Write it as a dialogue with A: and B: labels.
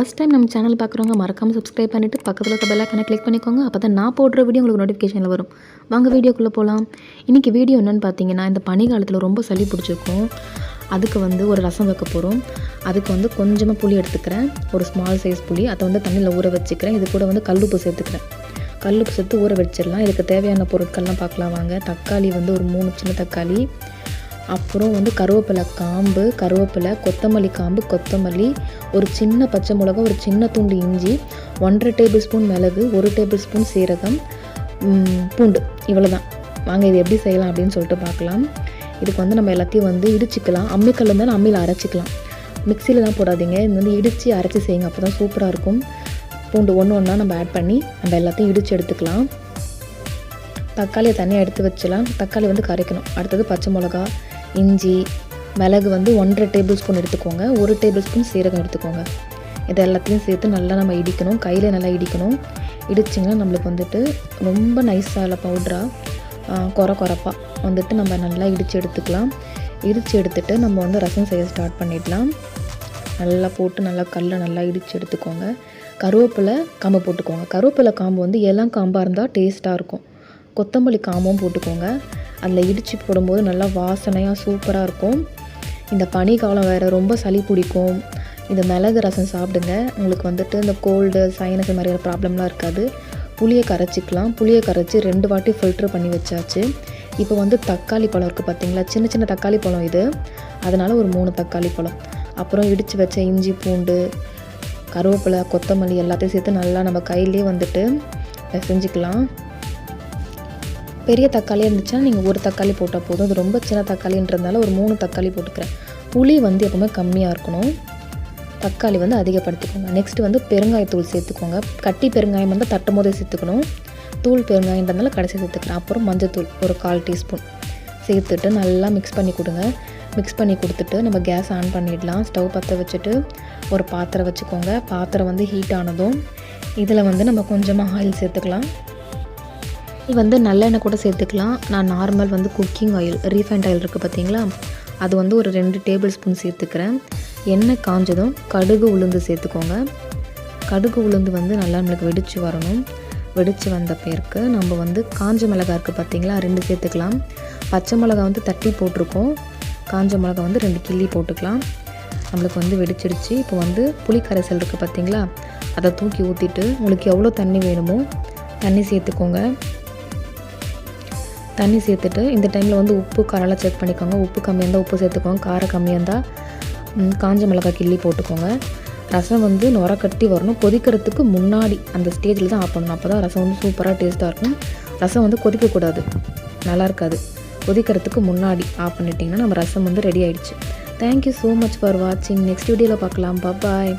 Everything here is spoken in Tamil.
A: ஃபஸ்ட் டைம் நம்ம சேனல் பார்க்குறவங்க மறக்காமல் சப்ஸ்கிரைப் பண்ணிவிட்டு பக்கத்தில் இருக்க பெல் ஐகானை கிளிக் பண்ணிக்கோங்க. அப்போ தான் நான் போடுற வீடியோ உங்களுக்கு நோட்டிஃபிகேஷனில் வரும். வாங்க வீடியோக்குள்ளே போகலாம். இன்றைக்கி வீடியோ என்னென்னு பார்த்தீங்கன்னா, இந்த பனி காலத்தில் ரொம்ப சளி பிடிச்சிருக்கும். அதுக்கு ஒரு ரசம் வைக்க போகிறோம். அதுக்கு கொஞ்சமாக புளி எடுத்துக்கிறேன், ஒரு ஸ்மால் சைஸ் புளி. அதை தண்ணியில் ஊற வச்சுக்கிறேன். இது கூட கல்லுப்பு சேர்த்துக்கிறேன். கல்லுப்பு சேர்த்து ஊற வச்சிடலாம். இதுக்கு தேவையான பொருட்கள்லாம் பார்க்கலாம் வாங்க. தக்காளி ஒரு 3 சின்ன தக்காளி, அப்புறம் கருவேப்பிலை காம்பு, கருவேப்பிலை, கொத்தமல்லி காம்பு, கொத்தமல்லி, ஒரு சின்ன பச்சை மிளகா, ஒரு சின்ன துண்டு இஞ்சி, 1½ டேபிள் ஸ்பூன் மிளகு, 1 டேபிள் ஸ்பூன் சீரகம், பூண்டு. இவ்வளோ தான். வாங்க இது எப்படி செய்யலாம் அப்படின்னு சொல்லிட்டு பார்க்கலாம். இதுக்கு நம்ம எல்லாத்தையும் இடிச்சிக்கலாம். அம்மிக்கல் இருந்தாலும் அம்மியில் அரைச்சிக்கலாம். மிக்சியில் தான் போடாதீங்க. இது இடித்து அரைச்சி செய்யுங்க, அப்போ தான் சூப்பராக இருக்கும். பூண்டு ஒன்றா நம்ம ஆட் பண்ணி நம்ம எல்லாத்தையும் இடித்து எடுத்துக்கலாம். தக்காளியை தனியாக எடுத்து வச்சலாம். தக்காளி கரைக்கணும். அடுத்தது பச்சை மிளகா, இஞ்சி, மிளகு 1½ டேபிள் ஸ்பூன் எடுத்துக்கோங்க, 1 டேபிள் ஸ்பூன் சீரகம் எடுத்துக்கோங்க. இது எல்லாத்தையும் சேர்த்து நல்லா நம்ம இடிக்கணும். கையில் நல்லா இடிக்கணும். இடிச்சிங்கன்னா நம்மளுக்கு ரொம்ப நைஸாக இல்லை, பவுட்ராக குறப்பாக நம்ம நல்லா இடித்து எடுத்துக்கலாம். இடித்து எடுத்துகிட்டு நம்ம ரசம் செய்ய ஸ்டார்ட் பண்ணிடலாம். நல்லா போட்டு நல்லா இடித்து எடுத்துக்கோங்க. கருவேப்பிலை காம்பு போட்டுக்கோங்க. கருவேப்பிலை காம்பு இளம் காம்பாக இருந்தால் டேஸ்ட்டாக இருக்கும். கொத்தமல்லி காம்பும் போட்டுக்கோங்க. அதில் இடித்து போடும்போது நல்லா வாசனையாக சூப்பராக இருக்கும். இந்த பனி காலம் வேறு, ரொம்ப சளி பிடிக்கும். இந்த மிளகு ரசம் சாப்பிடுங்க. உங்களுக்கு இந்த கோல்டு, சைனஸ் மாதிரியான ப்ராப்ளம்லாம் இருக்காது. புளியை கரைச்சிக்கலாம். புளியை கரைச்சி 2 வாட்டி ஃபில்ட்ரு பண்ணி வச்சாச்சு. இப்போ தக்காளி பழம் இருக்குது பார்த்தீங்களா, சின்ன சின்ன தக்காளி பழம் இது. அதனால் ஒரு 3 தக்காளி பழம், அப்புறம் இடித்து வச்ச இஞ்சி, பூண்டு, கருவேப்பிலை, கொத்தமல்லி எல்லாத்தையும் சேர்த்து நல்லா நம்ம கையிலே செஞ்சுக்கலாம். பெரிய தக்காளியாக இருந்துச்சுன்னா நீங்கள் 1 தக்காளி போட்டால் போதும். அது ரொம்ப சின்ன தக்காளின்றதுனால ஒரு 3 தக்காளி போட்டுக்கிறேன். புளி எப்பவுமே கம்மியாக இருக்கணும். தக்காளி அதிகப்படுத்திக்கோங்க. நெக்ஸ்ட்டு பெருங்காயத்தூள் சேர்த்துக்கோங்க. கட்டி பெருங்காயம் தட்டும் போதே சேர்த்துக்கணும். தூள் பெருங்காயன்றதுனால கடைசி சேர்த்துக்கிறேன். அப்புறம் மஞ்சத்தூள் ஒரு 1/4 டீஸ்பூன் சேர்த்துட்டு நல்லா மிக்ஸ் பண்ணி கொடுங்க. மிக்ஸ் பண்ணி கொடுத்துட்டு நம்ம கேஸ் ஆன் பண்ணிடலாம். ஸ்டவ் பற்ற வச்சுட்டு ஒரு பாத்திரம் வச்சுக்கோங்க. பாத்திரம் ஹீட் ஆனதும் இதில் நம்ம கொஞ்சமாக ஆயில் சேர்த்துக்கலாம். நல்லெண்ணெய் கூட சேர்த்துக்கலாம். நான் normal cooking oil, refined oil இருக்குது பார்த்தீங்களா, அது ஒரு 2 டேபிள் ஸ்பூன் சேர்த்துக்கிறேன். எண்ணெய் காஞ்சதும் கடுகு உளுந்து சேர்த்துக்கோங்க. கடுகு உளுந்து நல்லா நம்மளுக்கு வெடித்து வரணும். வெடித்து வந்த பேருக்கு நம்ம காஞ்ச மிளகா இருக்குது பார்த்தீங்களா, 2 சேர்த்துக்கலாம். பச்சை மிளகா தட்டி போட்டிருக்கோம். காஞ்ச மிளகா 2 கிள்ளி போட்டுக்கலாம். நம்மளுக்கு வெடிச்சிடுச்சு. இப்போ புளி கரைசல் இருக்குது பார்த்தீங்களா, அதை தூக்கி ஊற்றிட்டு உங்களுக்கு எவ்வளோ தண்ணி வேணுமோ தண்ணி சேர்த்துக்கோங்க. தண்ணி சேர்த்துட்டு இந்த டைமில் உப்பு காரெல்லாம் செக் பண்ணிக்கோங்க. உப்பு கம்மியாக இருந்தால் உப்பு சேர்த்துக்கோங்க. காரம் கம்மியாக இருந்தால் காஞ்ச மிளகாய் கிள்ளி போட்டுக்கோங்க. ரசம் நுர கட்டி வரணும். கொதிக்கிறதுக்கு முன்னாடி அந்த ஸ்டேஜில் தான் ஆஃப் பண்ணணும். அப்போ தான் ரசம் சூப்பராக டேஸ்ட்டாக இருக்கும். ரசம் கொதிக்கக்கூடாது, நல்லா இருக்காது. கொதிக்கிறதுக்கு முன்னாடி ஆஃப் பண்ணிட்டிங்கன்னா நம்ம ரசம் ரெடி ஆகிடுச்சு. தேங்க்யூ ஸோ மச் ஃபார் வாட்சிங். நெக்ஸ்ட் வீடியோவில் பார்க்கலாம். பாய்.